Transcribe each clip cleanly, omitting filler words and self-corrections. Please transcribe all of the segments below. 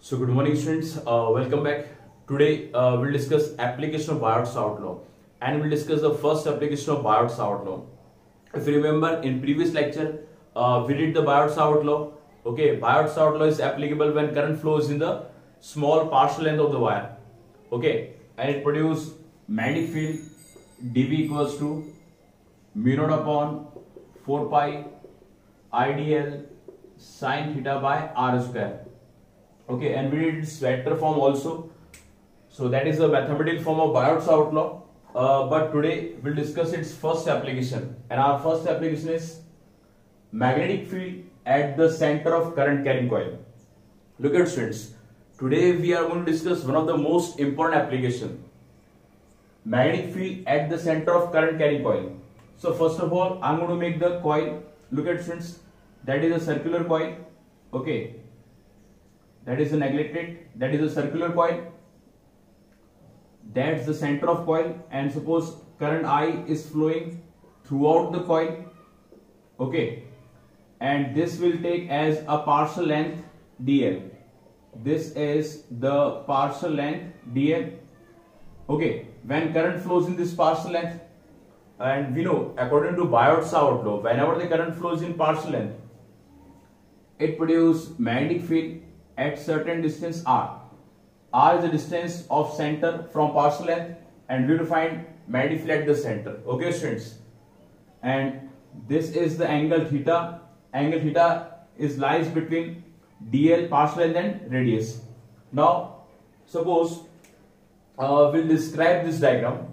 So good morning students, welcome back. Today we'll discuss application of Biot-Savart law and we'll discuss the first application of Biot-Savart law. If you remember in previous lecture we did the Biot-Savart law. Okay, Biot-Savart law is applicable when current flows in the small partial length of the wire. Okay, and it produces magnetic field dB equals to mu naught upon 4 pi IDL sin theta by r square. Okay, and we did its vector form also. So that is the mathematical form of Biot-Savart law. But today we'll discuss its first application, and our first application is magnetic field at the center of current carrying coil. Look at students, today we are going to discuss one of the most important application, magnetic field at the center of current carrying coil. So first of all, I'm going to make the coil. Look at students, that is a circular coil. Okay, that is a neglected, that is a circular coil. That's the center of coil, and suppose current I is flowing throughout the coil. Okay, and this will take as a partial length dl. This is the partial length dl. Okay, when current flows in this partial length, and we know according to Biot-Savart law, whenever the current flows in partial length, it produces magnetic field at certain distance r. R is the distance of center from partial length, and we have to find magnetic field at the center. Okay students, and this is the angle theta. Angle theta is lies between dl, partial length, and radius. Now suppose we'll describe this diagram.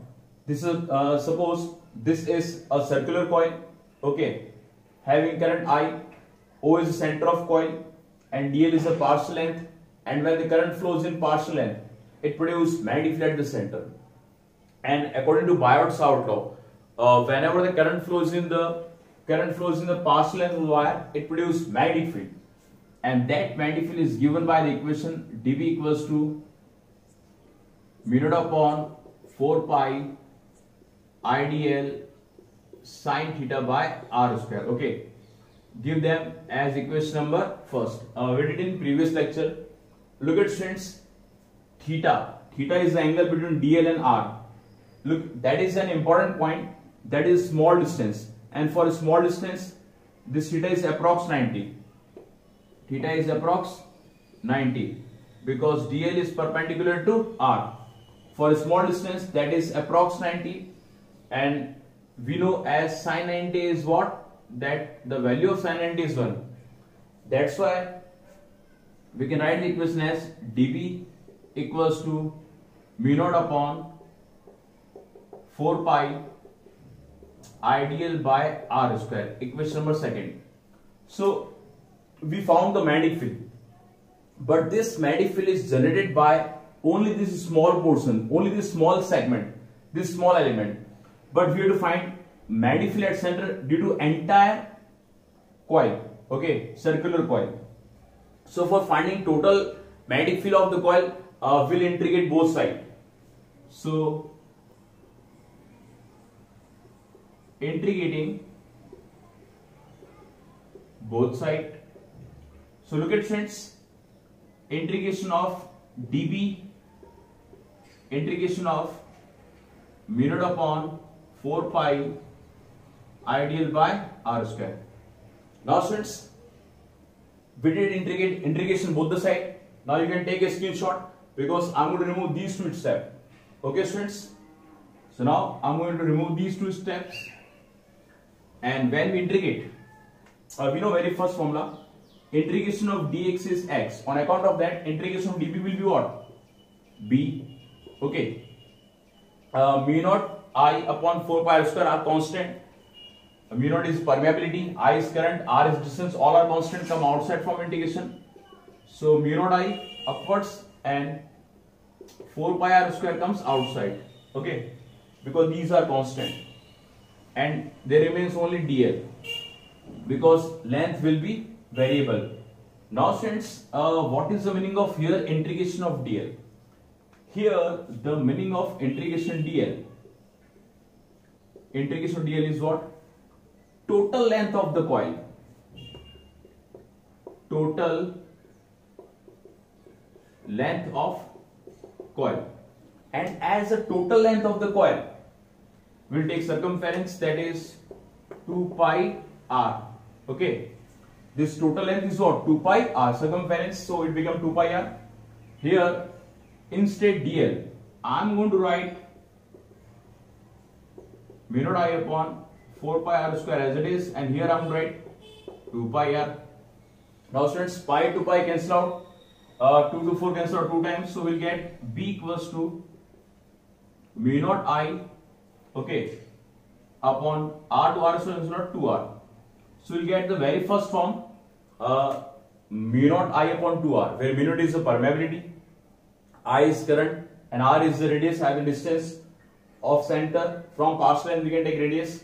This is suppose this is a circular coil. Okay, having current I, O is the center of coil, and dl is the partial length, and when the current flows in partial length, it produces magnetic field at the center. And according to Biot-Savart law, whenever the current flows in the partial length of the wire, it produces magnetic field, and that magnetic field is given by the equation dB equals to mu naught upon 4 pi IDL sin theta by r square. Okay, give them as equation number first. We did in previous lecture. Look at students, theta is the angle between dl and r. Look, that is an important point. That is small distance, and for a small distance this theta is approx 90. Theta is approx 90 because dl is perpendicular to r. For a small distance, that is approx 90, and we know as sin 90 is what? That the value of sin 90 is 1. That's why we can write the equation as dB equals to mu naught upon 4 pi IDL by r square. Equation number second. So we found the magnetic field, but this magnetic field is generated by only this small portion, only this small segment, this small element. But we have to find magnetic field at center due to entire coil. Okay, circular coil. So for finding total magnetic field of the coil, we'll integrate both sides. So integrating both sides. So look at friends, integration of dB, integration of mu naught upon 4 pi IDL by r square. Now students, we did integration both the side. Now you can take a screenshot because I'm going to remove these two steps. Okay students, so now I'm going to remove these two steps, and when we integrate, we know very first formula, integration of dx is x. On account of that, integration of dB will be what? B. Okay, mu naught I upon 4 pi r square are constant. Mu naught is permeability, I is current, r is distance, all are constant, come outside from integration. So mu naught I upwards and 4 pi r square comes outside. Okay, because these are constant, and there remains only dl because length will be variable. Now students, what is the meaning of here integration of dl? Here the meaning of integration dl is what? Total length of the coil. Total length of coil, and as the total length of the coil, we'll take circumference, that is 2 pi r. Okay, this total length is what? 2 pi r circumference, so it becomes 2 pi r. Here instead dl, I'm going to write mu naught I upon 4 pi r square as it is, and here I'm going to write 2 pi r. Now students, pi to pi cancel out, 2 to 4 cancel out 2 times, so we'll get b equals to mu naught I, okay, upon r to r square cancel out 2r. So we'll get the very first form, mu naught I upon 2r, where mu naught is the permeability, I is current, and r is the radius, having distance of center from partial length we can take radius.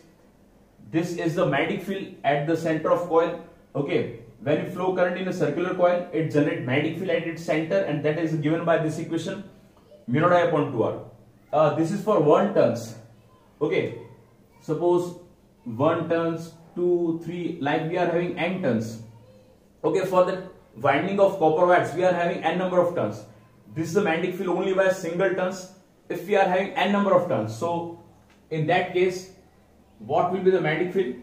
This is the magnetic field at the center of coil. Okay, when you flow current in a circular coil, it generates magnetic field at its center, and that is given by this equation, mu naught I upon 2r. This is for 1 turns. Okay, suppose 1 turns, 2, 3, like we are having n turns. Okay, for the winding of copper wires, we are having n number of turns. This is the magnetic field only by single turns if we are having n number of turns. So in that case, what will be the magnetic field?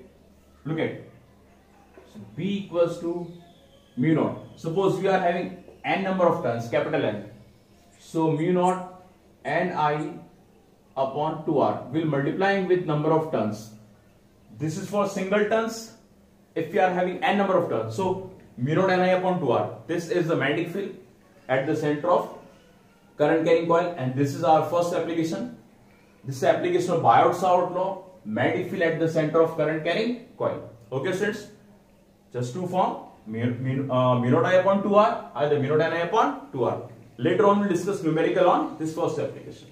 Look at it. So B equals to mu naught. Suppose we are having n number of turns, capital N. So mu naught Ni upon 2r will multiplying with number of turns. This is for single turns if we are having n number of turns. So mu naught Ni upon 2r. This is the magnetic field at the center of current carrying coil, and this is our first application. This is the application of Biot-Savart law, magnetic field at the center of current carrying coil. Okay students, just to form mu naught I upon 2r, either mu naught Ni upon 2r. Later on we'll discuss numerical on this first application.